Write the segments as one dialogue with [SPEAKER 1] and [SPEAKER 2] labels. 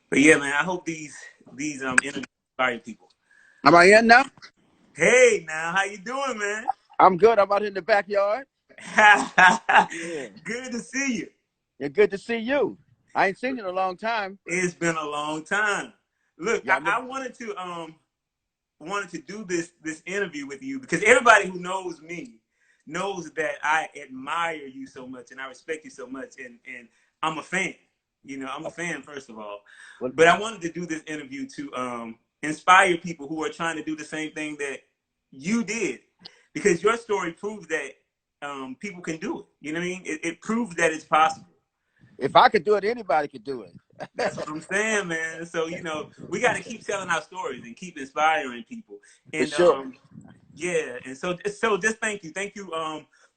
[SPEAKER 1] But yeah, man, I hope these interviews inspire people.
[SPEAKER 2] Am I in now?
[SPEAKER 1] Hey, now how you doing, man?
[SPEAKER 2] I'm good. I'm out in the backyard. Yeah.
[SPEAKER 1] Good to see you.
[SPEAKER 2] Yeah, good to see you. I ain't seen you in a long time.
[SPEAKER 1] It's been a long time. Look,
[SPEAKER 2] Yeah,
[SPEAKER 1] I wanted to do this interview with you because everybody who knows me knows that I admire you so much and I respect you so much, and I'm a fan. You know, I'm a fan first of all,
[SPEAKER 2] well,
[SPEAKER 1] but I wanted to do this interview to inspire people who are trying to do the same thing that you did, because your story proves that people can do it. You know what I mean? It proves that it's possible.
[SPEAKER 2] if I could do it, anybody could do it.
[SPEAKER 1] That's what I'm saying, man. So we got to keep telling our stories and keep inspiring people.
[SPEAKER 2] For
[SPEAKER 1] And
[SPEAKER 2] sure.
[SPEAKER 1] yeah, and so just thank you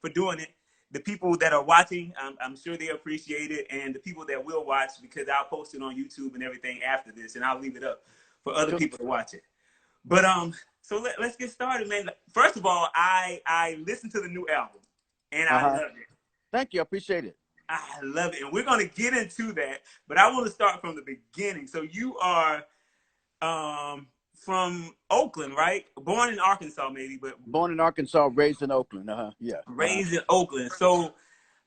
[SPEAKER 1] for doing it. The people that are watching, I'm sure they appreciate it, and the people that will watch, because I'll post it on YouTube and everything after this, and I'll leave it up for other
[SPEAKER 2] Sure.
[SPEAKER 1] people to watch it. But so let's get started, man. First of all, I listened to the new album, and I
[SPEAKER 2] Uh-huh.
[SPEAKER 1] loved it.
[SPEAKER 2] Thank you. I appreciate it.
[SPEAKER 1] I love it, and we're gonna get into that. But I want to start from the beginning. So you are from Oakland, right? Born in Arkansas, maybe, but
[SPEAKER 2] Born in Arkansas, raised in Oakland. Uh-huh. Yeah. Uh-huh.
[SPEAKER 1] raised in Oakland. So,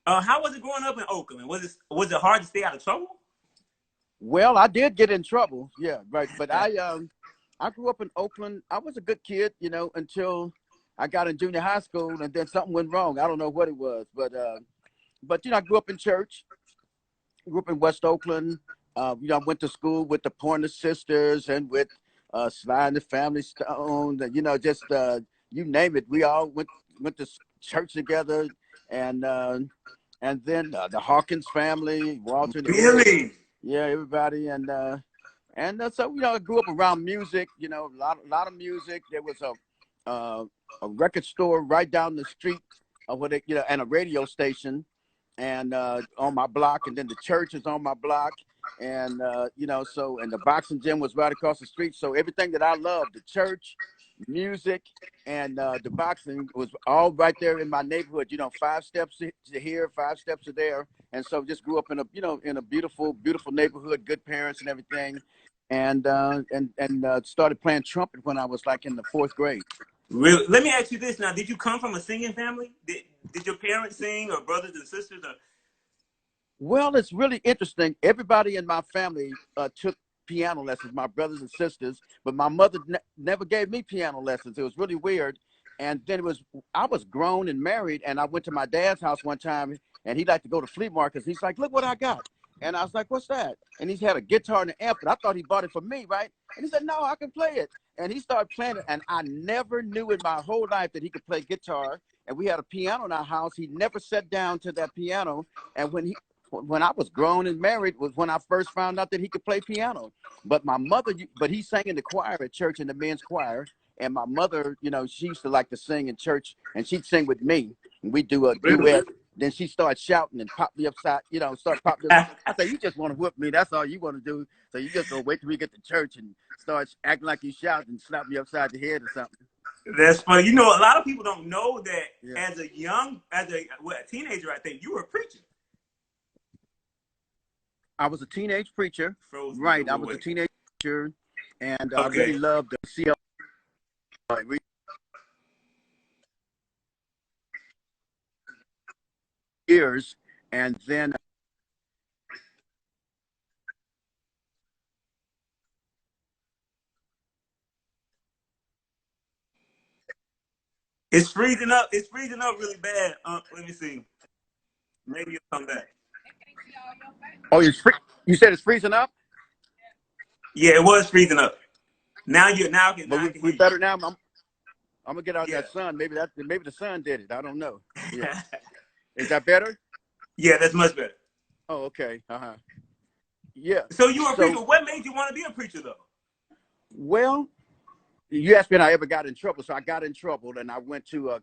[SPEAKER 1] how was it growing up in Oakland? Was it hard to stay out of trouble?
[SPEAKER 2] Well, I did get in trouble. Yeah, right. But I grew up in Oakland. I was a good kid, until I got in junior high school, and then something went wrong. I don't know what it was, but I grew up in church. Grew up in West Oakland. I went to school with the Pointer Sisters and with Sly and the Family Stone. Just you name it. We all went to church together, and then the Hawkins family, Walter and Eddie.
[SPEAKER 1] Really?
[SPEAKER 2] Yeah, everybody, so I grew up around music. A lot of music. There was a record store right down the street, and a radio station, and on my block, and then the church is on my block, and and the boxing gym was right across the street. So everything that I loved, the church, music, and the boxing, was all right there in my neighborhood. 5 steps to here, 5 steps to there, and so just grew up in a beautiful, beautiful neighborhood, good parents and everything, and started playing trumpet when I was like in the 4th grade.
[SPEAKER 1] Really? Let me ask you this now. Did you come from a singing family? Did your parents sing, or brothers and sisters? Or...
[SPEAKER 2] Well, it's really interesting. Everybody in my family took piano lessons, my brothers and sisters, but my mother never gave me piano lessons. It was really weird. And then I was grown and married, and I went to my dad's house one time, and he liked to go to flea markets. He's like, "Look what I got." And I was like, "What's that?" And he had a guitar and an amp, and I thought he bought it for me, right? And he said, "No, I can play it." And he started playing it, and I never knew in my whole life that he could play guitar. And we had a piano in our house. He never sat down to that piano. And when I was grown and married was when I first found out that he could play piano. But he sang in the choir at church, in the men's choir. And my mother, she used to like to sing in church, and she'd sing with me, and we'd do a duet. Then she started shouting and popped me upside, start popping. I said, "You just want to whoop me. That's all you want to do. So you just gonna wait till we get to church and start acting like you shout and slap me upside the head or something."
[SPEAKER 1] That's funny. A lot of people don't know that
[SPEAKER 2] Yeah.
[SPEAKER 1] as a teenager, I think you were a preacher.
[SPEAKER 2] I was a teenage preacher.
[SPEAKER 1] Frozen.
[SPEAKER 2] Right. I was a teenage preacher, and I
[SPEAKER 1] Okay.
[SPEAKER 2] really loved the CL. Years, and then
[SPEAKER 1] It's freezing up. It's freezing up really bad. Let me see. Maybe you'll come back.
[SPEAKER 2] oh, you said it's freezing up,
[SPEAKER 1] Yeah, it was freezing up. Now
[SPEAKER 2] but
[SPEAKER 1] I can
[SPEAKER 2] we
[SPEAKER 1] hear
[SPEAKER 2] better now. I'm gonna get out in
[SPEAKER 1] you.
[SPEAKER 2] that sun. Maybe the sun did it. I don't know. Yeah,
[SPEAKER 1] Yeah.
[SPEAKER 2] is that better?
[SPEAKER 1] Yeah, that's much better.
[SPEAKER 2] Oh, okay. Uh-huh. Yeah.
[SPEAKER 1] So you were a preacher.
[SPEAKER 2] So,
[SPEAKER 1] What made you want to be a preacher, though?
[SPEAKER 2] well, you asked me if I ever got in trouble. So I got in trouble, and I went to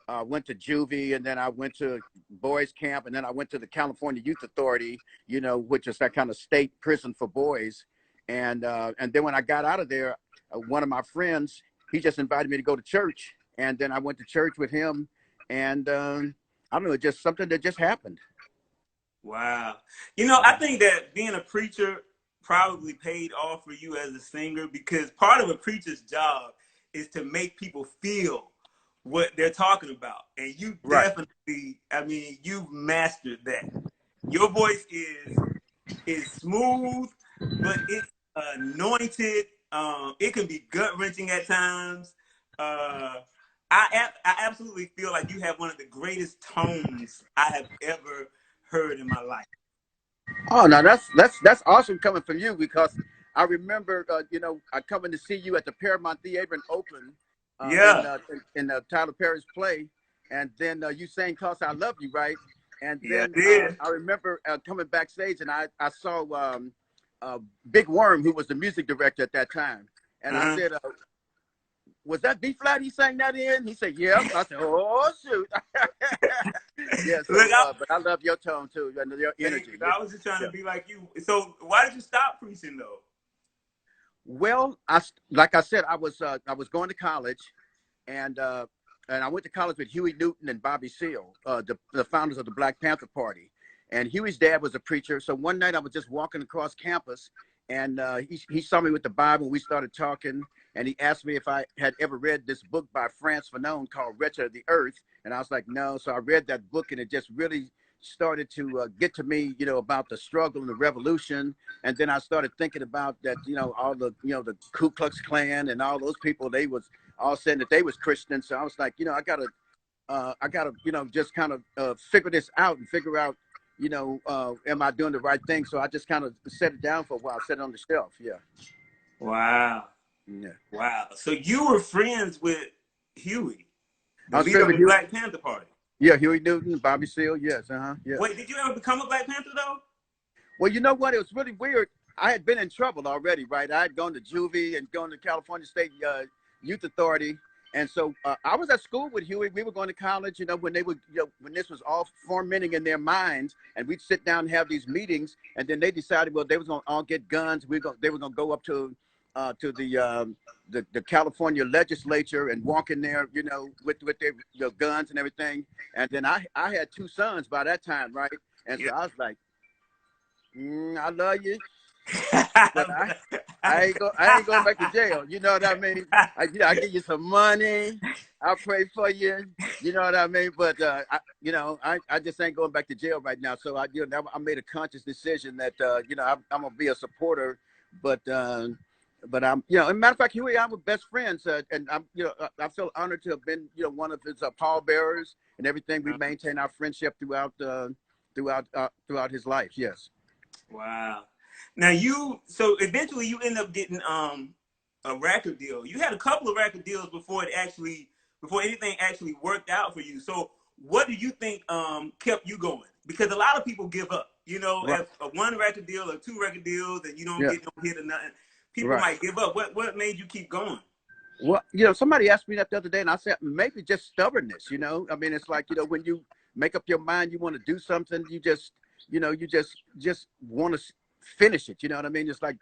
[SPEAKER 2] juvie, and then I went to boys camp, and then I went to the California Youth Authority, which is that kind of state prison for boys. And then when I got out of there, one of my friends, he just invited me to go to church, and then I went to church with him, and I don't know, just something that just happened.
[SPEAKER 1] Wow. I think that being a preacher probably paid off for you as a singer, because part of a preacher's job is to make people feel what they're talking about. And you
[SPEAKER 2] Right.
[SPEAKER 1] definitely, I mean, you've mastered that. Your voice is smooth, but it's anointed. It can be gut wrenching at times. I absolutely feel like you have one of the greatest tones I have ever heard in my life.
[SPEAKER 2] Oh, now that's awesome coming from you, because I remember, I coming to see you at the Paramount Theater in Oakland,
[SPEAKER 1] Yeah,
[SPEAKER 2] in Tyler Perry's play, and then you sang "Cause I Love You," right? And
[SPEAKER 1] yeah,
[SPEAKER 2] then
[SPEAKER 1] it is.
[SPEAKER 2] I remember coming backstage, and I saw Big Worm, who was the music director at that time, and I
[SPEAKER 1] Uh-huh.
[SPEAKER 2] said, "Was that B flat he sang that in?" He said, "Yep." I said, "Oh shoot." Yeah.
[SPEAKER 1] Look,
[SPEAKER 2] So, but I love your tone too, and your
[SPEAKER 1] thank
[SPEAKER 2] energy.
[SPEAKER 1] you.
[SPEAKER 2] Yeah.
[SPEAKER 1] I was just trying
[SPEAKER 2] Yeah.
[SPEAKER 1] to be like you. So why did you stop preaching though?
[SPEAKER 2] Well, like I said, I was going to college, and I went to college with Huey Newton and Bobby Seale, the founders of the Black Panther Party. And Huey's dad was a preacher. So one night I was just walking across campus, and he saw me with the Bible. We started talking, and he asked me if I had ever read this book by Frantz Fanon called Wretched of the Earth. And I was like, no. So I read that book, and it just really started to get to me, about the struggle and the revolution. And then I started thinking about that, all the Ku Klux Klan and all those people, they was all saying that they was Christians. So I was like, I gotta, just kind of figure this out and figure out, am I doing the right thing? So I just kind of set it down for a while, set it on the shelf. Yeah.
[SPEAKER 1] Wow.
[SPEAKER 2] Yeah.
[SPEAKER 1] Wow. So you were friends with Huey,
[SPEAKER 2] I
[SPEAKER 1] the
[SPEAKER 2] was
[SPEAKER 1] leader
[SPEAKER 2] friends
[SPEAKER 1] of
[SPEAKER 2] with
[SPEAKER 1] the
[SPEAKER 2] Huey.
[SPEAKER 1] Black Panther Party.
[SPEAKER 2] Yeah, Huey Newton, Bobby Seale. Yes. Yeah.
[SPEAKER 1] Wait, did you ever become a Black Panther though?
[SPEAKER 2] Well, you know what? It was really weird. I had been in trouble already, right? I had gone to juvie and gone to California State Youth Authority. And so I was at school with Huey. We were going to college, when they would, when this was all fermenting in their minds, and we'd sit down and have these meetings. And then they decided, well, they was going to all get guns. They were going to go up to the California legislature and walk in there, with their guns and everything. And then I had two sons by that time, right? And so
[SPEAKER 1] Yeah.
[SPEAKER 2] I was like, I love you, but I ain't going back to jail. You know what I mean? I give you some money. I'll pray for you. You know what I mean? But I just ain't going back to jail right now. So I made a conscious decision that I'm gonna be a supporter, but I'm, as a matter of fact, Huey, I'm with best friends, and I'm, I feel honored to have been, one of his pallbearers and everything. We maintain our friendship throughout his life. Yes.
[SPEAKER 1] Wow. Now so eventually you end up getting a record deal. You had a couple of record deals before anything actually worked out for you. So what do you think kept you going? Because a lot of people give up.
[SPEAKER 2] Right.
[SPEAKER 1] If a one record deal or two record deals and you don't
[SPEAKER 2] Yeah.
[SPEAKER 1] get no hit or nothing, people
[SPEAKER 2] Right.
[SPEAKER 1] might give up. What made you keep going?
[SPEAKER 2] Well, somebody asked me that the other day, and I said maybe just stubbornness. I mean, it's like, when you make up your mind you want to do something, you just want to finish it. You know what I mean? It's like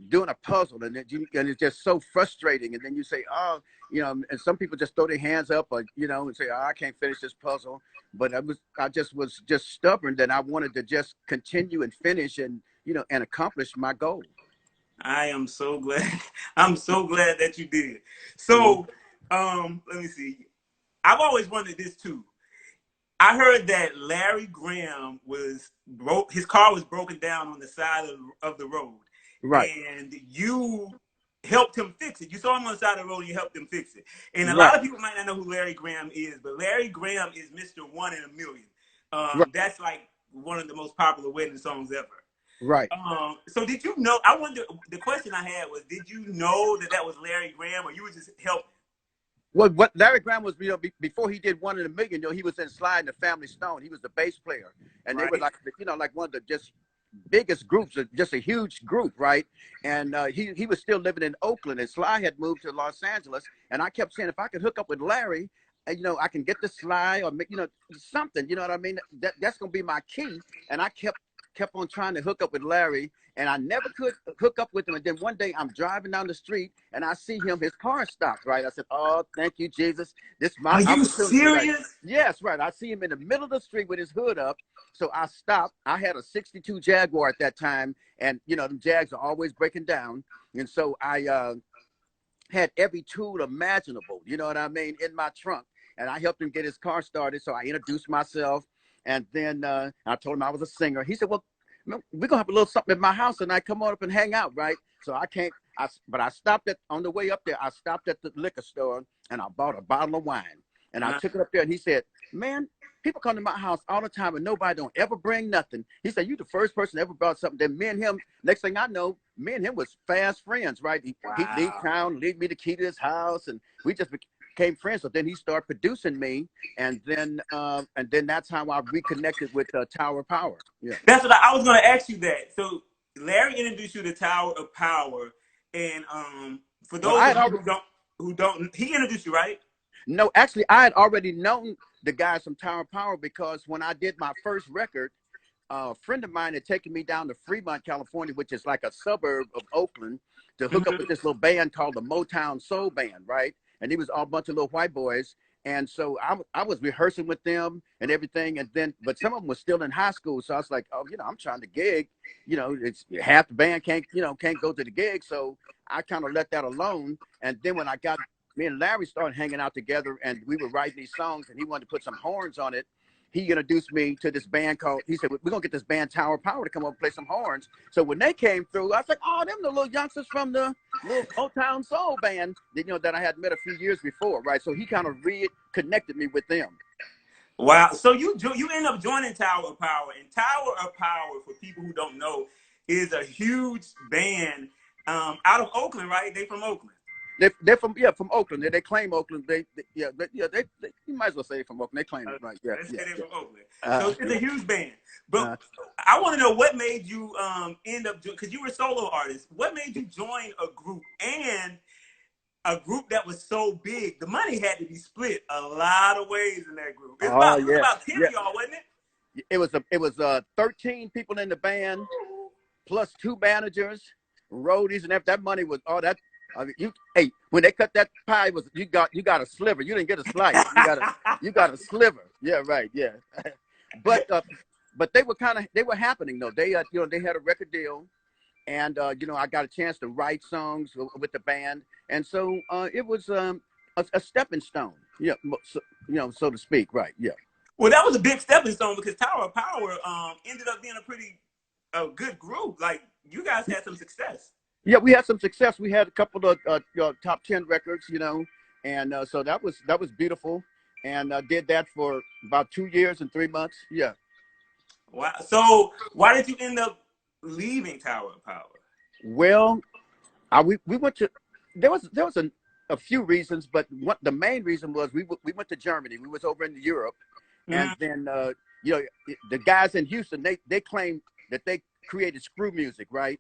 [SPEAKER 2] doing a puzzle, and it's just so frustrating. And then you say, oh, and some people just throw their hands up, or and say, oh, I can't finish this puzzle. But I just was stubborn that I wanted to just continue and finish and and accomplish my goal.
[SPEAKER 1] I am so glad. I'm so glad that you did.
[SPEAKER 2] Mm-hmm.
[SPEAKER 1] So, let me see. I've always wondered this too. I heard that Larry Graham his car was broken down on the side of the road,
[SPEAKER 2] Right.
[SPEAKER 1] and you helped him fix it. You saw him on the side of the road and you helped him fix it. And a
[SPEAKER 2] Right.
[SPEAKER 1] lot of people might not know who Larry Graham is, but Larry Graham is Mr. One in a Million.
[SPEAKER 2] Right.
[SPEAKER 1] That's like one of the most popular wedding songs ever.
[SPEAKER 2] Right.
[SPEAKER 1] So did you know? I wonder. The question I had was, did you know that was Larry Graham, or you were just helping?
[SPEAKER 2] Well, what Larry Graham was, before he did One in a Million, he was in Sly and the Family Stone. He was the bass player, and they were
[SPEAKER 1] Right.
[SPEAKER 2] like one of the just biggest groups, just a huge group, right? And he was still living in Oakland, and Sly had moved to Los Angeles. And I kept saying, if I could hook up with Larry, and I can get the Sly or something. You know what I mean? That's gonna be my key. And I kept on trying to hook up with Larry, and I never could hook up with him. And then one day I'm driving down the street and I see him, his car stopped, right? I said, oh, thank you, Jesus. This is my
[SPEAKER 1] Are you
[SPEAKER 2] opportunity. Right?
[SPEAKER 1] serious?
[SPEAKER 2] Yes, right. I see him in the middle of the street with his hood up. So I stopped. I had a 62 Jaguar at that time, and you know, the Jags are always breaking down. And so I had every tool imaginable, you know what I mean, in my trunk. And I helped him get his car started. So I introduced myself. And then I told him I was a singer. He said, well, we're going to have a little something at my house and I come on up and hang out, right? So but I stopped on the way up there, I stopped at the liquor store and I bought a bottle of wine. And I took it up there and he said, man, people come to my house all the time and nobody don't ever bring nothing. He said, you the first person that ever brought something. Then me and him, next thing I know, me and him was fast friends, right? He'd leave town, leave me the key to his house, and we just became friends. So then he started producing me, and then that's how I reconnected with Tower of Power. Yeah,
[SPEAKER 1] that's what I was going to ask you that. So Larry introduced you to Tower of Power, and for those of you who don't, he introduced you, right?
[SPEAKER 2] No, actually, I had already known the guys from Tower of Power because when I did my first record, a friend of mine had taken me down to Fremont, California, which is like a suburb of Oakland, to hook up with this little band called the Motown Soul Band, right? And it was all a bunch of little white boys. And so I was rehearsing with them and everything. And then, but some of them were still in high school. So I was like, oh, you know, I'm trying to gig. You know, it's half the band can't go to the gig. So I kind of let that alone. And then when me and Larry started hanging out together and we were writing these songs and he wanted to put some horns on it. He introduced me to this band he said, we're going to get this band Tower of Power to come up and play some horns. So when they came through, I was like, oh, them the little youngsters from the little Motown Soul Band, you know, that I had met a few years before, right? So he kind of reconnected me with them.
[SPEAKER 1] Wow. So you end up joining Tower of Power. And Tower of Power, for people who don't know, is a huge band out of Oakland, right? They from Oakland.
[SPEAKER 2] They're from Oakland. They claim Oakland. They you might as well say from Oakland. They claim it, right? Yeah,
[SPEAKER 1] they're from Oakland. So it's a huge band. But I want to know what made you end up, because you were a solo artist. What made you join a group, and a group that was so big? The money had to be split a lot of ways in that group. It's about 10 of y'all, wasn't it?
[SPEAKER 2] It was 13 people in the band, plus 2 managers, roadies, and that money was all that. I mean, when they cut that pie, you got a sliver. You didn't get a slice. You got a sliver. Yeah, right. Yeah, but they were happening though. They they had a record deal, and I got a chance to write songs with the band, and so it was a stepping stone. Yeah, so to speak. Right. Yeah.
[SPEAKER 1] Well, that was a big stepping stone because Tower of Power ended up being a pretty good group. Like, you guys had some success.
[SPEAKER 2] Yeah, we had some success. We had a couple of top 10 records, and so that was beautiful. And I did that for about 2 years and 3 months. Yeah.
[SPEAKER 1] Wow. So why did you end up leaving Tower of Power?
[SPEAKER 2] Well, we went to. There was a few reasons, but the main reason was we went to Germany. We was over in Europe, and then the guys in Houston they claimed that they created screw music, right?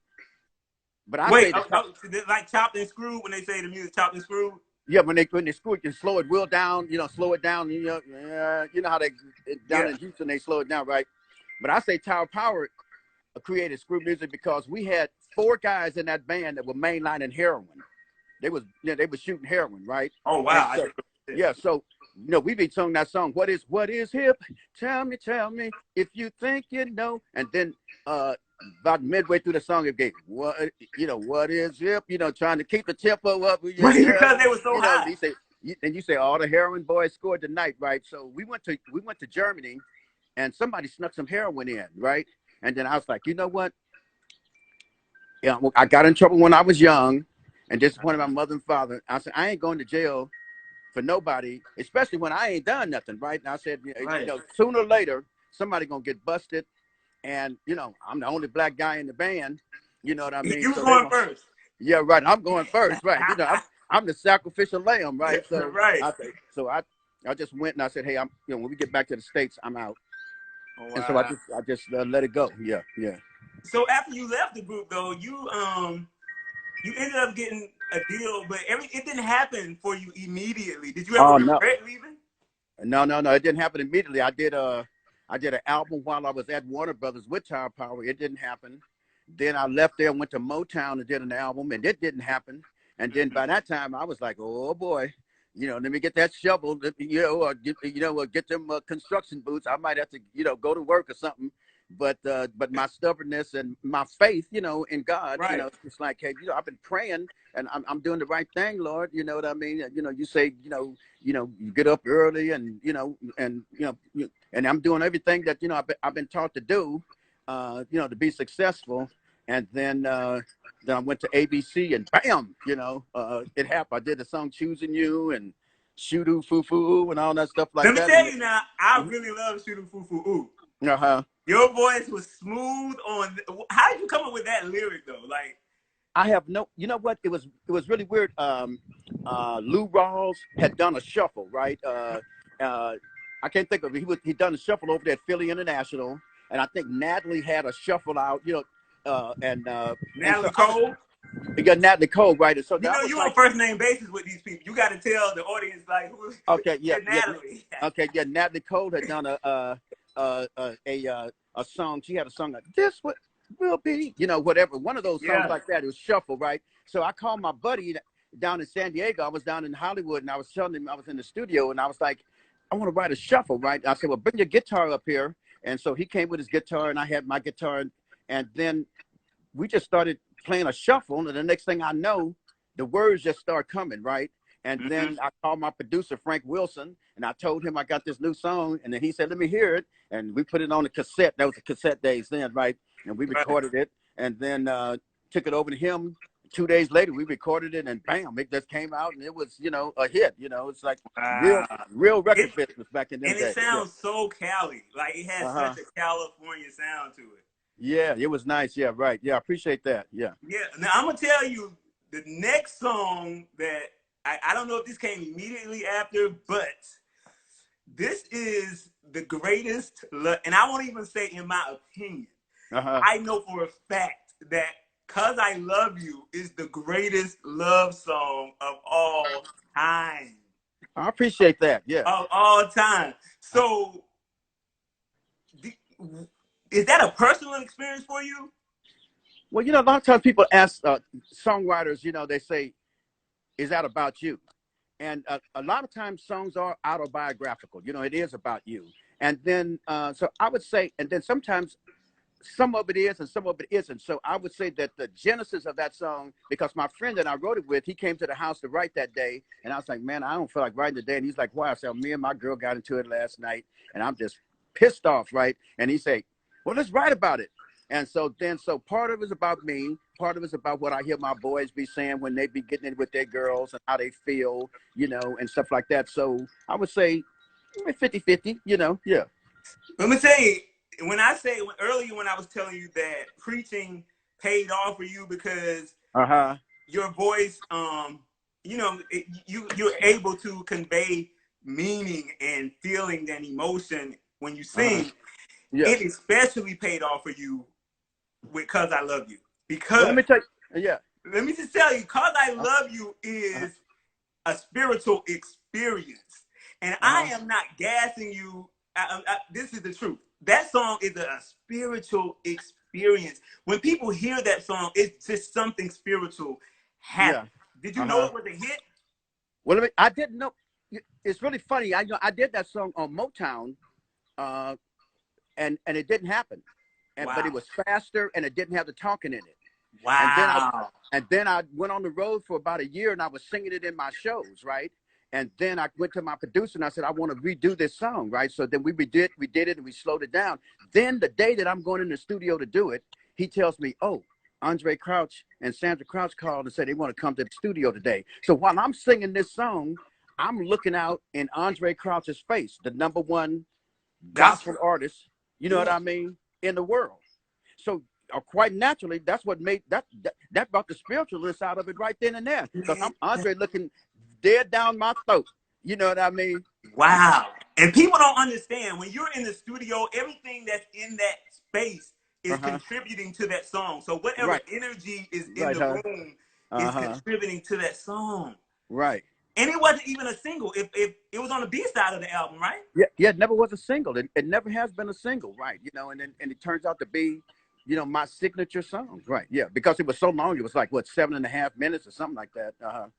[SPEAKER 2] But I
[SPEAKER 1] wait, like chopped and screwed, when they say the music chopped and screwed?
[SPEAKER 2] Yeah, when they screw it, you slow it real down, slow it down. You know how they down in Houston they slow it down, right? But I say Tower Power created screw music because we had 4 guys in that band that were mainlining heroin. They was shooting heroin, right?
[SPEAKER 1] Oh wow!
[SPEAKER 2] So we be sung that song. What is hip? Tell me if you think you know. And then about midway through the song, it gave what is hip? Trying to keep the tempo up.
[SPEAKER 1] Because they were so high.
[SPEAKER 2] You say all the heroin boys scored tonight, right? So we went to Germany, and somebody snuck some heroin in, right? And then I was like, you know what? Yeah, I got in trouble when I was young, and disappointed my mother and father. I said, I ain't going to jail for nobody, especially when I ain't done nothing, right? And I said, sooner or later, somebody gonna get busted. And, I'm the only black guy in the band. You know what I mean?
[SPEAKER 1] You was going first.
[SPEAKER 2] Yeah, right. I'm going first, right. I'm the sacrificial lamb, right? So
[SPEAKER 1] right.
[SPEAKER 2] I just went and I said, hey, when we get back to the States, I'm out.
[SPEAKER 1] Oh, wow.
[SPEAKER 2] And so I just let it go. Yeah, yeah.
[SPEAKER 1] So after you left the group, though, you ended up getting a deal, but it didn't happen for you immediately. Did you ever regret leaving?
[SPEAKER 2] No, it didn't happen immediately. I did an album while I was at Warner Brothers with Tower Power. It didn't happen. Then I left there, went to Motown and did an album, and it didn't happen. And then by that time, I was like, oh boy, let me get that shovel, or get them construction boots. I might have to, go to work or something. but my stubbornness and my faith, you know, in God, you
[SPEAKER 1] Right.
[SPEAKER 2] know, it's like, hey, you know, I've been praying and I'm doing the right thing, Lord. You know what I mean? You know, you say, you get up early and, and I'm doing everything that, I've been taught to do, to be successful. And then I went to ABC and bam, it happened. I did the song Choosing You and Shoo-Doo Foo-Foo and all that stuff like
[SPEAKER 1] Let me
[SPEAKER 2] that.
[SPEAKER 1] tell you now, I really love Shooting Foo Foo Ooh.
[SPEAKER 2] Uh-huh.
[SPEAKER 1] Your voice was smooth on. How did you come up with that lyric though? Like,
[SPEAKER 2] I have no, you know what? It was really weird. Lou Rawls had done a shuffle, right? I can't think of it. He'd done a shuffle over there at Philly International, and I think Natalie had a shuffle out, and so
[SPEAKER 1] Natalie Cole.
[SPEAKER 2] you got Natalie Cole, right? And so
[SPEAKER 1] You know,
[SPEAKER 2] that was
[SPEAKER 1] you on
[SPEAKER 2] like,
[SPEAKER 1] first name basis with these people. You got to tell the audience like who
[SPEAKER 2] okay, yeah,
[SPEAKER 1] Natalie.
[SPEAKER 2] okay, yeah. Natalie Cole had done a song. She had a song like this. What will be, whatever. One of those songs like that. It was shuffle, right? So I called my buddy down in San Diego. I was down in Hollywood, and I was telling him I was in the studio, and I was like, I want to write a shuffle, right? I said, well, bring your guitar up here. And so he came with his guitar, and I had my guitar, and then we just started playing a shuffle. And the next thing I know, the words just start coming, right? And then I called my producer, Frank Wilson, and I told him I got this new song. And then he said, let me hear it. And we put it on a cassette. That was the cassette days then, right? And we recorded it and then took it over to him. 2 days later, we recorded it and bam, it just came out and it was, a hit. It's like real record business back in them days.
[SPEAKER 1] And it sounds so Cali. Like it has such a California sound to it.
[SPEAKER 2] Yeah, it was nice. Yeah, right. Yeah, I appreciate that. Yeah.
[SPEAKER 1] Yeah. Now I'm going to tell you the next song that I don't know if this came immediately after, but this is the greatest, and I won't even say in my opinion. I know for a fact that "Cause I Love You" is the greatest love song of all time.
[SPEAKER 2] I appreciate that. Yeah.
[SPEAKER 1] Of all time. So, is that a personal experience for you?
[SPEAKER 2] Well, a lot of times people ask songwriters, they say, is that about you? And a lot of times songs are autobiographical. It is about you. And then, so I would say, and then sometimes some of it is and some of it isn't. So I would say that the genesis of that song, because my friend that I wrote it with, he came to the house to write that day. And I was like, man, I don't feel like writing today. And he's like, why? I said, me and my girl got into it last night and I'm just pissed off, right? And he said, well, let's write about it. And so part of it's about me. Part of it's about what I hear my boys be saying when they be getting it with their girls and how they feel, and stuff like that. So I would say 50-50, yeah.
[SPEAKER 1] Let me tell you, earlier when I was telling you that preaching paid off for you because your voice, you're able to convey meaning and feeling and emotion when you sing. It especially paid off for you with "Cause I Love You." Because
[SPEAKER 2] let me tell you,
[SPEAKER 1] let me just tell you, "Cause I Love You" is a spiritual experience, and I am not gassing you. This is the truth. That song is a spiritual experience. When people hear that song, it's just something spiritual happens. Did you know it was a hit?
[SPEAKER 2] Well, I didn't know. It's really funny. I did that song on Motown, and it didn't happen. But it was faster and it didn't have the talking in it.
[SPEAKER 1] Wow.
[SPEAKER 2] And then I went on the road for about a year and I was singing it in my shows, right? And then I went to my producer and I said, I want to redo this song, right? So then we did it and we slowed it down. Then the day that I'm going in the studio to do it, he tells me, oh, Andre Crouch and Sandra Crouch called and said they want to come to the studio today. So while I'm singing this song, I'm looking out in Andre Crouch's face, the #1 gospel artist, you know what I mean, in the world. So quite naturally, that's what made that brought the spiritualist out of it right then and there. Because I'm Andre looking dead down my throat. You know what I mean?
[SPEAKER 1] Wow. And people don't understand when you're in the studio, everything that's in that space is contributing to that song. So whatever energy is in the room is contributing to that song.
[SPEAKER 2] Right.
[SPEAKER 1] And it wasn't even a single. If it was on the B side of the album, right?
[SPEAKER 2] Yeah, it never was a single. It never has been a single, right? And it turns out to be, my signature song, right? Yeah, because it was so long. It was like, what, 7.5 minutes or something like that.
[SPEAKER 1] Wow.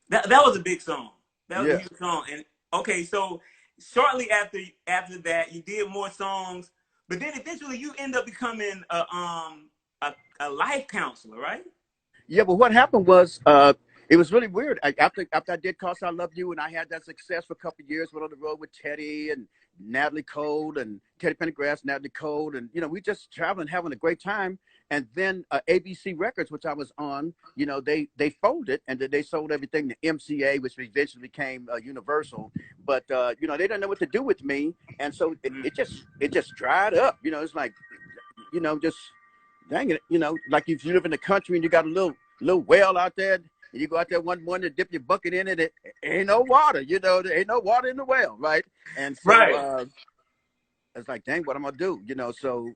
[SPEAKER 1] That was a big song. That was a huge song. And okay, so shortly after that, you did more songs, but then eventually you end up becoming a life counselor, right?
[SPEAKER 2] Yeah, but what happened was, it was really weird. After I did "Cause I Love You" and I had that success for a couple of years, went on the road with Teddy and Natalie Cole and Teddy Pendergrass, Natalie Cole, and we just traveling, having a great time. And then ABC Records, which I was on, they folded and then they sold everything to MCA, which eventually became Universal. But they didn't know what to do with me, and so it just dried up. It's like, just dang it, like if you live in the country and you got a little well out there, and you go out there one morning to dip your bucket in it, it ain't no water, there ain't no water in the well, right? And so
[SPEAKER 1] Right.
[SPEAKER 2] it's like, dang, what am I gonna do? So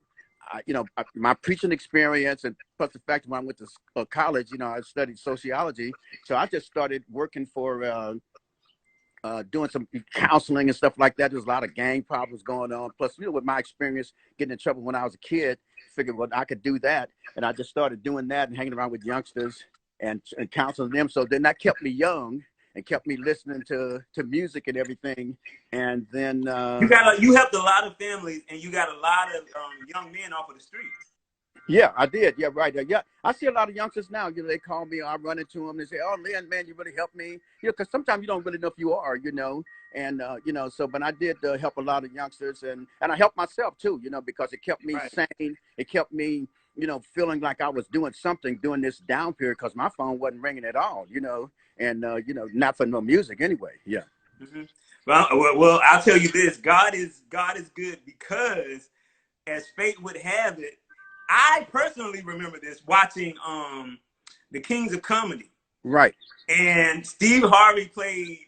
[SPEAKER 2] my preaching experience, and plus the fact that when I went to college, I studied sociology, so I just started working for doing some counseling and stuff like that. There's a lot of gang problems going on. Plus, with my experience getting in trouble when I was a kid, figured, well, I could do that. And I just started doing that and hanging around with youngsters and counseling them. So then that kept me young and kept me listening to music and everything. And then
[SPEAKER 1] You helped a lot of families, and you got a lot of young men off of the streets.
[SPEAKER 2] yeah, I did. Yeah, right. Yeah, I see a lot of youngsters now. They call me, I run into them. They say, "Oh, Lynn, man, you really helped me." Because sometimes you don't really know if you are, And so, but I did help a lot of youngsters, and I helped myself too, because it kept me
[SPEAKER 1] Right.
[SPEAKER 2] sane. It kept me, feeling like I was doing something during this down period, because my phone wasn't ringing at all, and not for no music anyway. Yeah.
[SPEAKER 1] Mm-hmm. Well, I'll tell you this: God is good, because, as fate would have it, I personally remember this watching the Kings of Comedy,
[SPEAKER 2] Right.
[SPEAKER 1] and Steve Harvey played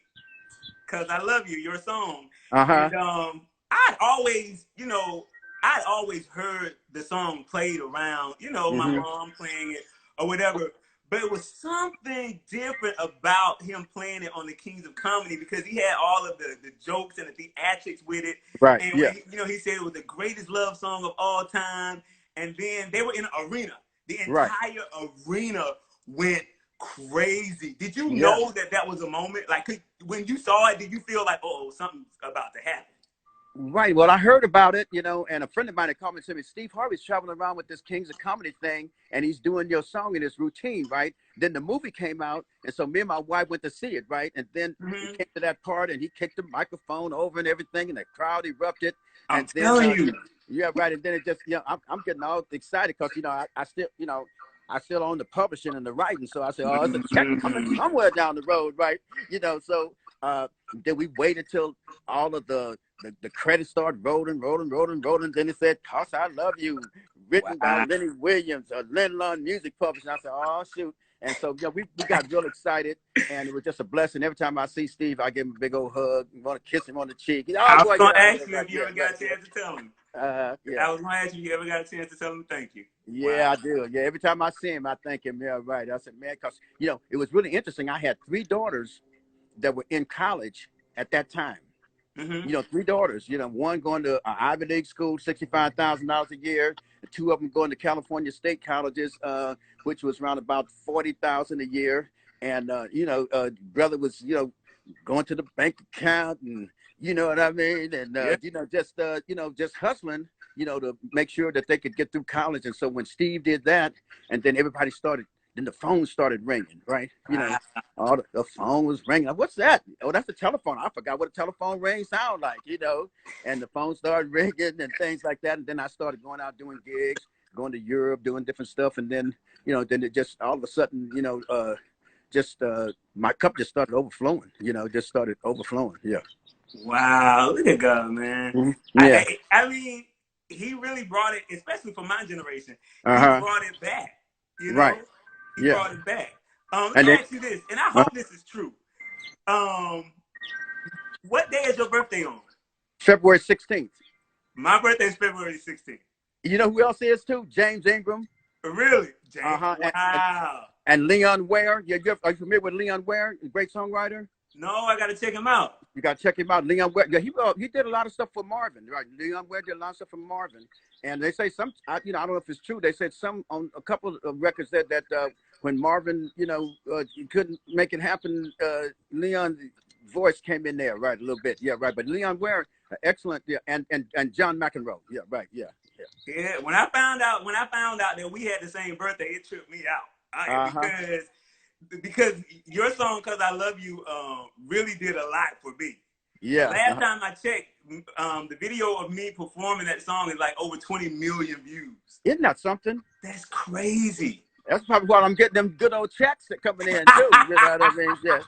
[SPEAKER 1] "Cause I Love You," your song,
[SPEAKER 2] Uh-huh.
[SPEAKER 1] and I'd always, I'd always heard the song played around, my
[SPEAKER 2] Mm-hmm.
[SPEAKER 1] mom playing it or whatever. But it was something different about him playing it on the Kings of Comedy, because he had all of the jokes and the theatrics with it.
[SPEAKER 2] Right.
[SPEAKER 1] And
[SPEAKER 2] Yeah.
[SPEAKER 1] when he said it was the greatest love song of all time. And then they were in an arena. The
[SPEAKER 2] Right.
[SPEAKER 1] entire arena went crazy. Did you
[SPEAKER 2] Yeah.
[SPEAKER 1] know that was a moment? Like, when you saw it, did you feel like, oh, something's about to happen?
[SPEAKER 2] Right. Well, I heard about it, and a friend of mine had called me and said, Steve Harvey's traveling around with this Kings of Comedy thing, and he's doing your song in his routine, right? Then the movie came out, and so me and my wife went to see it, right? And then it
[SPEAKER 1] Mm-hmm.
[SPEAKER 2] came to that part, and he kicked the microphone over and everything, and the crowd erupted.
[SPEAKER 1] I'm
[SPEAKER 2] And then,
[SPEAKER 1] telling you.
[SPEAKER 2] yeah, right. And then it just, I'm getting all excited because, I still, I still own the publishing and the writing. So I said, oh, it's a check coming
[SPEAKER 1] Mm-hmm.
[SPEAKER 2] somewhere down the road, right? So then we waited till all of the credits started rolling. Then it said, "Cause I Love You," written by
[SPEAKER 1] Wow.
[SPEAKER 2] Lenny Williams, a Lenny Music Publishing. I said, "Oh shoot!" And so we got real excited, and it was just a blessing. Every time I see Steve, I give him a big old hug, want to kiss him on the cheek. Oh
[SPEAKER 1] I was
[SPEAKER 2] boy,
[SPEAKER 1] gonna
[SPEAKER 2] yeah,
[SPEAKER 1] ask you
[SPEAKER 2] right,
[SPEAKER 1] if you
[SPEAKER 2] yeah,
[SPEAKER 1] ever got
[SPEAKER 2] right,
[SPEAKER 1] a chance to tell him.
[SPEAKER 2] yeah.
[SPEAKER 1] I was gonna ask you if you ever got a chance to tell him thank you.
[SPEAKER 2] Yeah,
[SPEAKER 1] Wow.
[SPEAKER 2] I do. Yeah, every time I see him, I thank him. Yeah, right. I said, man, because it was really interesting. I had three daughters that were in college at that time.
[SPEAKER 1] Mm-hmm.
[SPEAKER 2] Three daughters, one going to Ivy League school, $65,000 a year. The two of them going to California state colleges, which was around about 40,000 a year. And, brother was, going to the bank account, and you know what I mean? And,
[SPEAKER 1] Yeah.
[SPEAKER 2] just hustling, to make sure that they could get through college. And so when Steve did that, and then then the phone started ringing, right?
[SPEAKER 1] Wow.
[SPEAKER 2] All the phone was ringing. What's that? Oh, that's the telephone. I forgot what a telephone ring sound like, And the phone started ringing and things like that. And then I started going out doing gigs, going to Europe, doing different stuff. And then, then it just all of a sudden, my cup just started overflowing. Just started overflowing. Yeah.
[SPEAKER 1] Wow. Look at God, man.
[SPEAKER 2] Mhm. Yeah.
[SPEAKER 1] I mean, he really brought it, especially for my generation.
[SPEAKER 2] Uh
[SPEAKER 1] He
[SPEAKER 2] huh.
[SPEAKER 1] brought it back. You
[SPEAKER 2] Right.
[SPEAKER 1] know, he
[SPEAKER 2] Yeah.
[SPEAKER 1] brought it back. Let
[SPEAKER 2] And
[SPEAKER 1] me
[SPEAKER 2] then
[SPEAKER 1] ask you this, and I
[SPEAKER 2] uh,
[SPEAKER 1] hope this is true. Um, what day is your birthday on?
[SPEAKER 2] February 16th.
[SPEAKER 1] My birthday is February 16th.
[SPEAKER 2] You know who else is too? James Ingram.
[SPEAKER 1] Really,
[SPEAKER 2] Uh
[SPEAKER 1] Jane?
[SPEAKER 2] huh.
[SPEAKER 1] Wow.
[SPEAKER 2] And Leon Ware. Are you familiar with Leon Ware? A great songwriter.
[SPEAKER 1] No, I got to check him out.
[SPEAKER 2] You got to check him out. Leon Ware. Yeah, he did a lot of stuff for Marvin. Right. Leon Ware did a lot of stuff for Marvin. And they say I don't know if it's true. They said some on a couple of records that when Marvin, he couldn't make it happen, Leon voice came in there, right, a little bit. Yeah, right. But Leon Ware, excellent. Yeah, and John McEnroe. Yeah, right. Yeah,
[SPEAKER 1] Yeah, when I found out that we had the same birthday, it tripped me out.
[SPEAKER 2] yeah.
[SPEAKER 1] Because your song "Cause I Love You" really did a lot for me. And
[SPEAKER 2] Yeah.
[SPEAKER 1] last time I checked, the video of me performing that song is like over 20 million views.
[SPEAKER 2] Isn't that something?
[SPEAKER 1] That's crazy.
[SPEAKER 2] That's probably why I'm getting them good old checks that coming in too. You know what I mean? Yeah.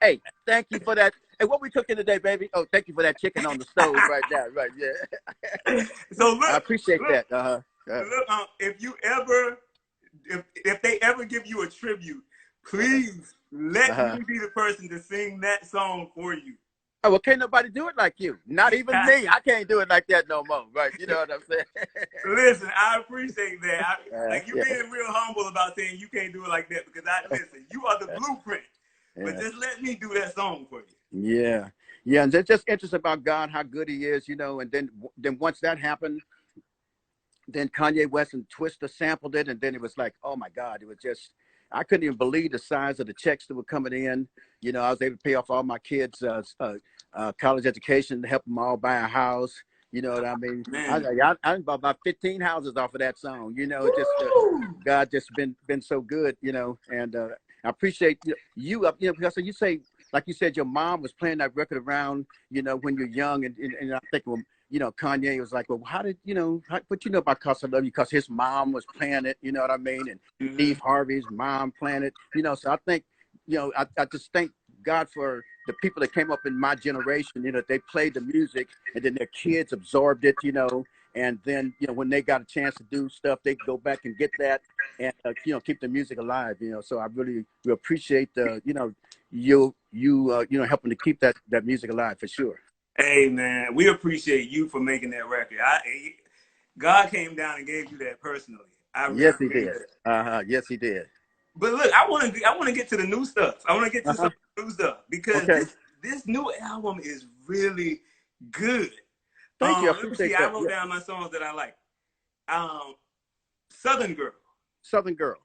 [SPEAKER 2] Hey, thank you for that. Hey, what we cooking today, baby? Oh, thank you for that chicken on the stove right now. Right, yeah.
[SPEAKER 1] So look,
[SPEAKER 2] I appreciate that.
[SPEAKER 1] Look, if they ever give you a tribute, please let me be the person to sing that song for you.
[SPEAKER 2] Oh, well, can't nobody do it like you. Not even me. I can't do it like that no more. Right? You know what I'm saying?
[SPEAKER 1] Listen, I appreciate that. Like you being real humble about saying you can't do it like that because listen, you are the blueprint. But just let me do that song for you.
[SPEAKER 2] Yeah. Yeah. And it's just interesting about God, how good he is, you know, and then once that happened, then Kanye West and Twista sampled it. And then it was like, oh my God, it was just, I couldn't even believe the size of the checks that were coming in. You know, I was able to pay off all my kids' college education, to help them all buy a house. You know what I mean? I bought about 15 houses off of that song. You know, just God just been so good, you know, and I appreciate you, you know, because you say, like you said, your mom was playing that record around, you know, when you're young. And I think, well, you know, Kanye was like, well, how did, you know, what you know about Cause I Love You? Because his mom was playing it, you know what I mean? And Steve Harvey's mom playing it, you know, so I think, you know, I just thank God for the people that came up in my generation, you know, they played the music and then their kids absorbed it, you know, and then, you know, when they got a chance to do stuff, they go back and get that and, you know, keep the music alive, you know. So I really appreciate the, you know, you know, helping to keep that music alive for sure.
[SPEAKER 1] Hey man, we appreciate you for making that record. God came down and gave you that personally.
[SPEAKER 2] Yes, he did. Yes, he did.
[SPEAKER 1] But look, I want to get to the new stuff. I want to get to some new stuff because this new album is really good.
[SPEAKER 2] Thank you. I
[SPEAKER 1] let me
[SPEAKER 2] appreciate
[SPEAKER 1] see.
[SPEAKER 2] that.
[SPEAKER 1] I wrote down my songs that I like. Southern Girl.
[SPEAKER 2] Southern Girl.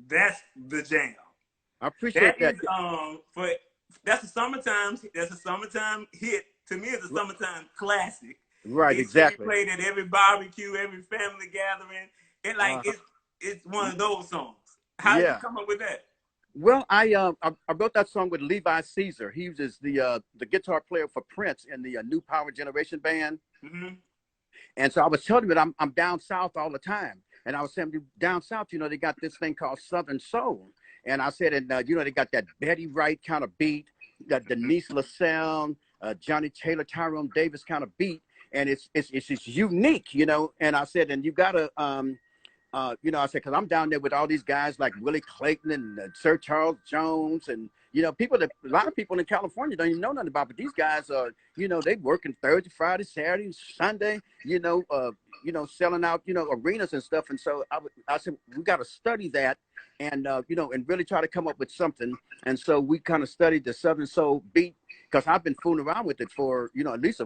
[SPEAKER 1] That's the jam.
[SPEAKER 2] I appreciate that.
[SPEAKER 1] That's a summertime hit. To me, it's a summertime classic.
[SPEAKER 2] Right, exactly.
[SPEAKER 1] Played at every barbecue, every family gathering. It's one of those songs. How did you come up with that?
[SPEAKER 2] Well, I wrote that song with Levi Caesar. He was the guitar player for Prince in the New Power Generation band. And so I was telling him that I'm down south all the time. And I was saying, down south, you know, they got this thing called Southern Soul. And I said, and you know, they got that Betty Wright kind of beat, got Denise LaSalle, Johnny Taylor, Tyrone Davis kind of beat, and it's unique, you know. And I said, and you gotta, you know, I said, because I'm down there with all these guys like Willie Clayton and Sir Charles Jones, and you know, people that a lot of people in California don't even know nothing about, but these guys are, you know, they working Thursday, Friday, Saturday, Sunday, you know, selling out, you know, arenas and stuff. And so I said, we got to study that and, you know, and really try to come up with something. And so we kind of studied the Southern Soul beat because I've been fooling around with it for, you know, at least,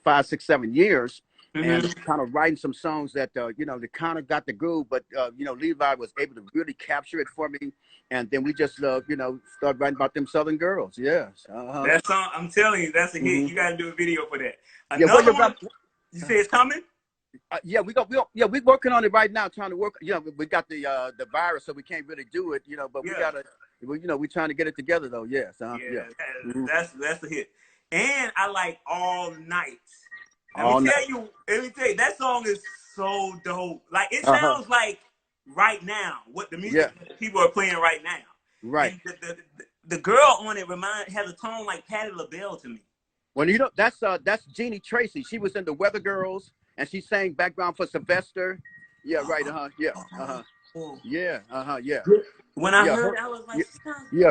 [SPEAKER 2] 5, 6, 7 years. And kind of writing some songs that, you know, they kind of got the groove, but, you know, Levi was able to really capture it for me. And then we just, you know, started writing about them Southern girls. Yes.
[SPEAKER 1] That song, I'm telling you, that's a hit. You got to do a video for that.
[SPEAKER 2] Another one,
[SPEAKER 1] you say it's coming?
[SPEAKER 2] We're working on it right now, trying to work. You know, we got the virus, so we can't really do it, you know, but we got to, you know, we're trying to get it together, though. Yes.
[SPEAKER 1] That's the hit. And I like All Night. Let me tell you, that song is so dope. Like, it sounds like right now, what the music people are playing right now.
[SPEAKER 2] Right.
[SPEAKER 1] And the girl on it has a tone like Patti LaBelle to me.
[SPEAKER 2] Well, you know, that's Jeannie Tracy. She was in the Weather Girls, and she sang background for Sylvester. Yeah, right. Yeah.
[SPEAKER 1] When I heard, I was like,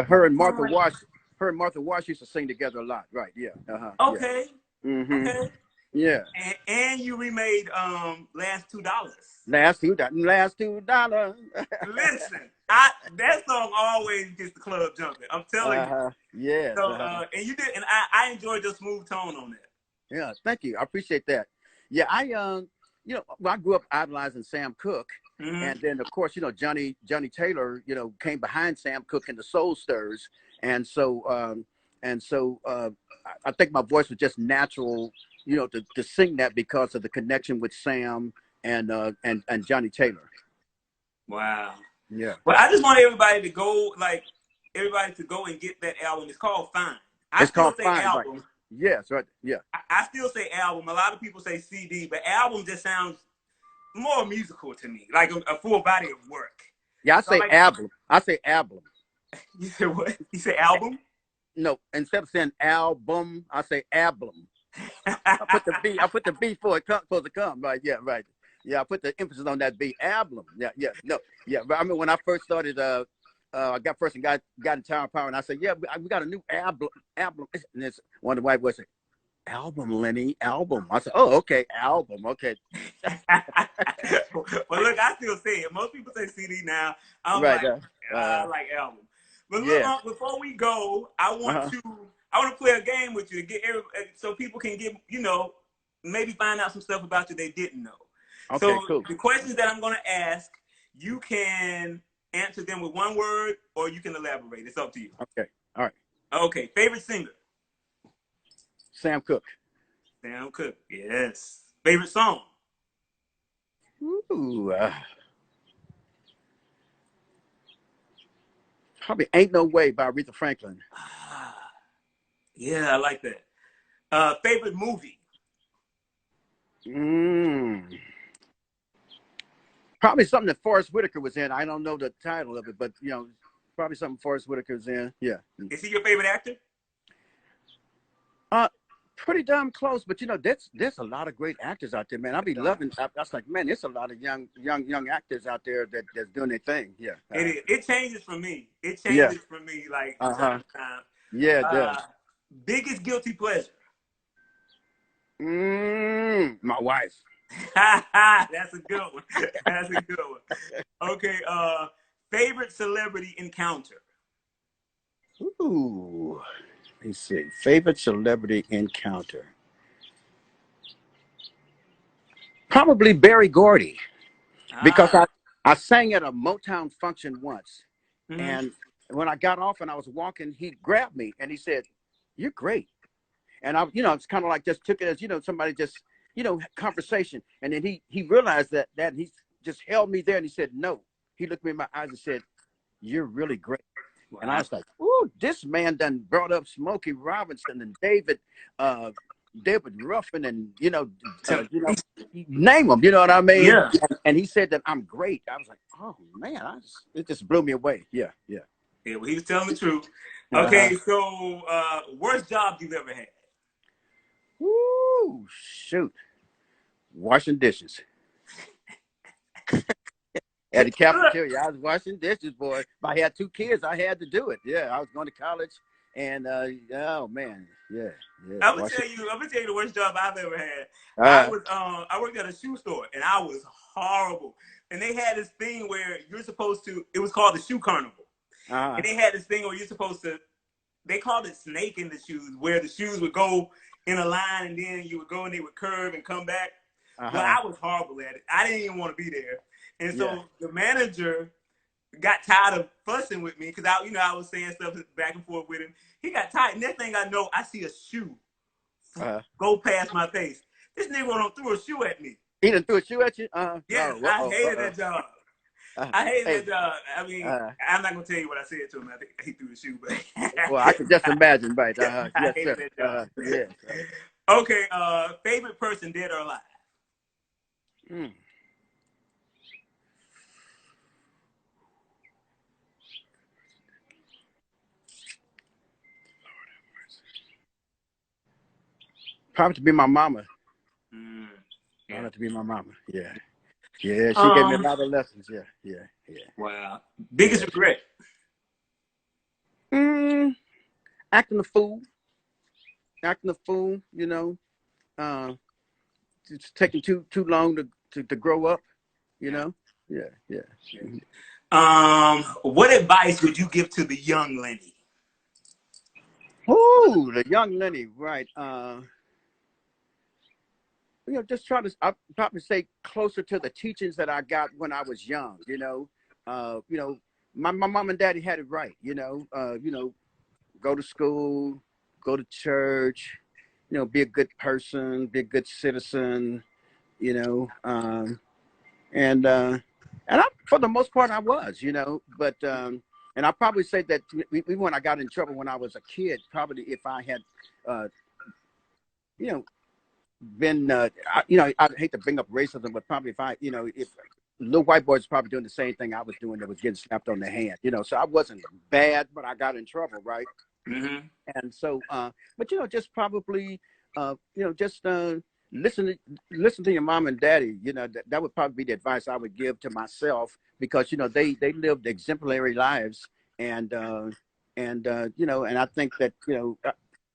[SPEAKER 2] her and Martha Wash used to sing together a lot. Right. Yeah.
[SPEAKER 1] Okay.
[SPEAKER 2] Okay. Yeah.
[SPEAKER 1] And you remade Last $2.
[SPEAKER 2] Last $2.
[SPEAKER 1] Listen, that song always gets the club jumping. I'm telling you.
[SPEAKER 2] Yeah.
[SPEAKER 1] So and you did, and I enjoyed your smooth tone on that.
[SPEAKER 2] Yeah, thank you. I appreciate that. Yeah, you know, I grew up idolizing Sam Cooke,
[SPEAKER 1] Mm-hmm.
[SPEAKER 2] and then of course, you know, Johnny Taylor, you know, came behind Sam Cooke in the Soul Stirrers, and so I think my voice was just natural, you know, to sing that because of the connection with Sam and Johnny Taylor.
[SPEAKER 1] Wow.
[SPEAKER 2] Yeah.
[SPEAKER 1] Well, I just want everybody to go, like, everybody to go and get that album. It's called Fine. I
[SPEAKER 2] It's
[SPEAKER 1] still
[SPEAKER 2] called
[SPEAKER 1] say
[SPEAKER 2] Fine, right?
[SPEAKER 1] album.
[SPEAKER 2] Yes, right. Yeah.
[SPEAKER 1] I still say album. A lot of people say CD, but album just sounds more musical to me, like a full body of work.
[SPEAKER 2] Yeah, I
[SPEAKER 1] So
[SPEAKER 2] say
[SPEAKER 1] like,
[SPEAKER 2] album. I say album.
[SPEAKER 1] you said what? You said album?
[SPEAKER 2] No, instead of saying album, I say album. I put the B for it for the come. Right. Yeah. Right. Yeah. I put the emphasis on that B. Album. Yeah. Yeah. No. Yeah. But I mean, when I first started, I got in Tower Power, and I said, yeah, we got a new album. And it's one of the white boys said, album, Lenny, album. I said, oh, okay, album. Okay.
[SPEAKER 1] Well, look, I still say it. Most people say CD now. I'm
[SPEAKER 2] Right.
[SPEAKER 1] like, I like album. But look,
[SPEAKER 2] Yeah.
[SPEAKER 1] before we go, I want to play a game with you to get so people can get, you know, maybe find out some stuff about you they didn't know.
[SPEAKER 2] Okay,
[SPEAKER 1] So
[SPEAKER 2] cool.
[SPEAKER 1] the questions that I'm going to ask, you can answer them with one word or you can elaborate. It's up to you.
[SPEAKER 2] Okay. All right.
[SPEAKER 1] Okay. Favorite singer?
[SPEAKER 2] Sam Cooke.
[SPEAKER 1] Sam Cooke. Yes. Favorite song?
[SPEAKER 2] Ooh. Probably Ain't No Way by Aretha Franklin.
[SPEAKER 1] Yeah, I like that. Favorite movie?
[SPEAKER 2] Probably something that Forrest Whitaker was in. I don't know the title of it, but you know, probably something Forrest Whitaker's in. Yeah.
[SPEAKER 1] Is he your favorite actor?
[SPEAKER 2] Pretty damn close, but you know, there's a lot of great actors out there, man. I be loving. I was like, man, there's a lot of young actors out there that's doing their thing. Yeah.
[SPEAKER 1] It changes for me. It changes for me like time to time.
[SPEAKER 2] Yeah, it does.
[SPEAKER 1] Biggest guilty pleasure?
[SPEAKER 2] My wife.
[SPEAKER 1] That's a good one. That's a good one. Okay. Favorite celebrity encounter?
[SPEAKER 2] Ooh. Let me see. Favorite celebrity encounter? Probably Berry Gordy, because I sang at a Motown function once, and when I got off and I was walking, he grabbed me and he said, "You're great." And I, you know, it's kind of like just took it as, you know, somebody just, you know, conversation. And then he realized that he just held me there and he said, "No." He looked me in my eyes and said, "You're really great." Wow. And I was like, "Ooh, this man done brought up Smokey Robinson and David Ruffin and you know, name them. You know what I mean?"
[SPEAKER 1] Yeah.
[SPEAKER 2] And he said that I'm great. I was like, "Oh man, it just blew me away." Yeah.
[SPEAKER 1] Yeah. Well, he was telling the truth. Okay, so worst job you've ever had?
[SPEAKER 2] Ooh, shoot, washing dishes. At the cafeteria, I was washing dishes, boy. If I had 2 kids, I had to do it. Yeah, I was going to college, and oh man, yeah.
[SPEAKER 1] I'm gonna tell you the worst job I've ever had. I worked at a shoe store, and I was horrible. And they had this thing where you're supposed to. It was called the shoe carnival, and they had this thing where you're supposed to. They called it snake in the shoes, where the shoes would go in a line, and then you would go and they would curve and come back. Well, I was horrible at it. I didn't even want to be there. And so the manager got tired of fussing with me because I was saying stuff back and forth with him. He got tired. And next thing I know, I see a shoe go past my face. This nigga threw a shoe at me.
[SPEAKER 2] He done threw a shoe at you?
[SPEAKER 1] Yes, I hated that job. I hated that job. I mean, I'm not going to tell you what I said to him. I think he threw the shoe. But
[SPEAKER 2] well, I can just imagine, right?
[SPEAKER 1] I
[SPEAKER 2] yes,
[SPEAKER 1] hated
[SPEAKER 2] sir.
[SPEAKER 1] that job.
[SPEAKER 2] Yeah.
[SPEAKER 1] Okay, favorite person, dead or alive?
[SPEAKER 2] Probably to be my mama. Probably to be my mama. Yeah. Yeah, she gave me a lot of lessons. Yeah.
[SPEAKER 1] Wow. Biggest regret?
[SPEAKER 2] Acting a fool, you know. It's taking too long to grow up, you know. Yeah.
[SPEAKER 1] What advice would you give to the young Lenny?
[SPEAKER 2] Oh, the young Lenny, right. just try to, I probably say closer to the teachings that I got when I was young. My mom and daddy had it right. Go to school, go to church, be a good person, be a good citizen, and for the most part I was, but and I probably say that even when I got in trouble when I was a kid, probably if I had, you know, been, I hate to bring up racism, but probably if little white boys probably doing the same thing I was doing that was getting slapped on the hand, so I wasn't bad, but I got in trouble, right?
[SPEAKER 1] Mm-hmm.
[SPEAKER 2] And so, but just probably, just listen to your mom and daddy. That would probably be the advice I would give to myself because they lived exemplary lives, and and I think that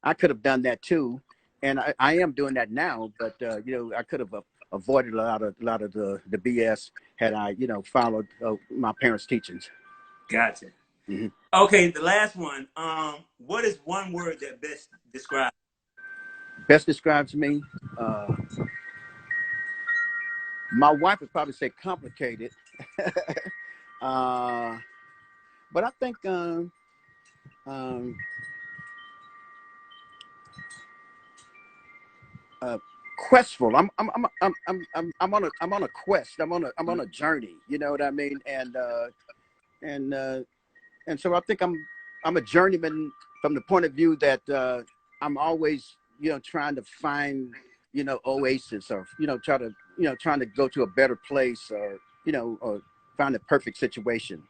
[SPEAKER 2] I could have done that too, and I am doing that now. But I could have avoided a lot of the BS had I followed my parents' teachings.
[SPEAKER 1] Gotcha.
[SPEAKER 2] Mm-hmm.
[SPEAKER 1] Okay, the last one. What is one word that
[SPEAKER 2] best describes me? My wife would probably say complicated, but I think questful. I'm on a quest. I'm on a journey. You know what I mean? And so I think I'm a journeyman from the point of view that I'm always trying to find oasis, or trying to go to a better place, or or find the perfect situation.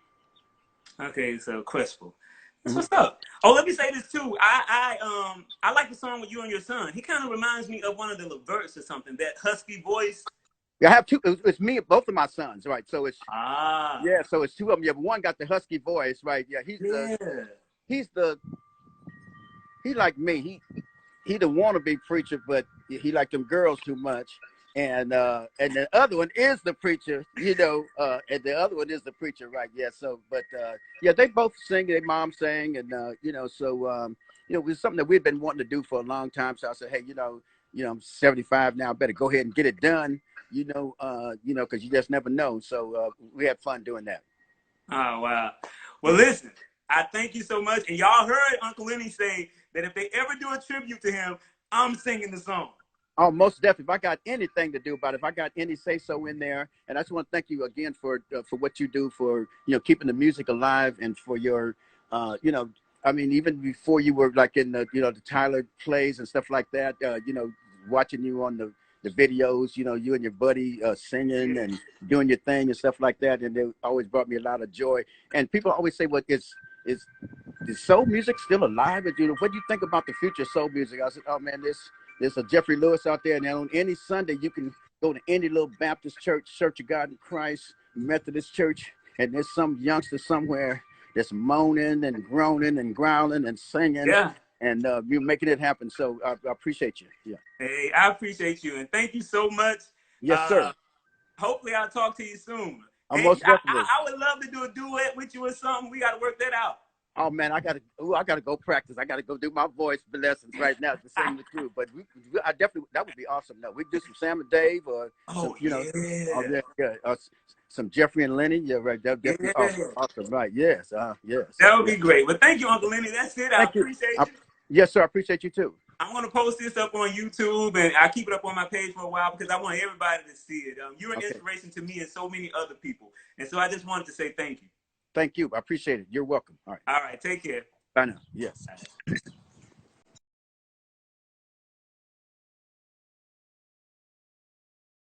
[SPEAKER 1] Okay, so questful. That's
[SPEAKER 2] Mm-hmm.
[SPEAKER 1] what's up. Oh, let me say this too. I like the song with you and your son. He kind of reminds me of one of the Leverts or something. That husky voice.
[SPEAKER 2] I have two. It's me and both of my sons, right? So it's
[SPEAKER 1] Ah.
[SPEAKER 2] yeah. So it's two of them. Yeah, one got the husky voice, right? Yeah, he's like me. He the wannabe preacher, but he like them girls too much. And the other one is the preacher, and the other one is the preacher, right? Yeah. So, but yeah, they both sing. Their mom sang, and so it was something that we've been wanting to do for a long time. So I said, hey, I'm 75 now. I better go ahead and get it done. Because you just never know. So we had fun doing that.
[SPEAKER 1] Oh wow. Well, listen. I thank you so much. And y'all heard Uncle Lenny say that if they ever do a tribute to him, I'm singing the song.
[SPEAKER 2] Oh, most definitely. If I got anything to do about it, if I got any say so in there, and I just want to thank you again for what you do for keeping the music alive, and for your I mean, even before you were like in the the Tyler plays and stuff like that, watching you on the videos, you and your buddy singing and doing your thing and stuff like that, and it always brought me a lot of joy. And people always say, "Well, is soul music still alive?" And what do you think about the future of soul music? I said, "Oh man, there's a Jeffery Lewis out there, and on any Sunday you can go to any little Baptist church, Church of God in Christ, Methodist church, and there's some youngster somewhere that's moaning and groaning and growling and singing."
[SPEAKER 1] Yeah.
[SPEAKER 2] And you're making it happen. So I appreciate you. Yeah.
[SPEAKER 1] Hey, I appreciate you, and thank you so much.
[SPEAKER 2] Yes, sir.
[SPEAKER 1] Hopefully, I'll talk to you soon. Hey,
[SPEAKER 2] Most definitely.
[SPEAKER 1] I would love to do a duet with you or something. We got to work that out.
[SPEAKER 2] Oh man, I gotta go practice. I gotta go do my voice lessons right now to sing with you. But I definitely, that would be awesome. No, we do some Sam and Dave, or some Jeffrey and Lenny. Yeah, right. That definitely awesome. Right? Yes. Yes.
[SPEAKER 1] That would be great. Well, thank you, Uncle Lenny. That's it. I appreciate you.
[SPEAKER 2] Yes, sir. I appreciate you too.
[SPEAKER 1] I'm going to post this up on YouTube, and I keep it up on my page for a while because I want everybody to see it. You're an inspiration to me and so many other people. And so I just wanted to say thank you.
[SPEAKER 2] Thank you. I appreciate it. You're welcome. All right.
[SPEAKER 1] All right. Take care.
[SPEAKER 2] Bye now. Yes.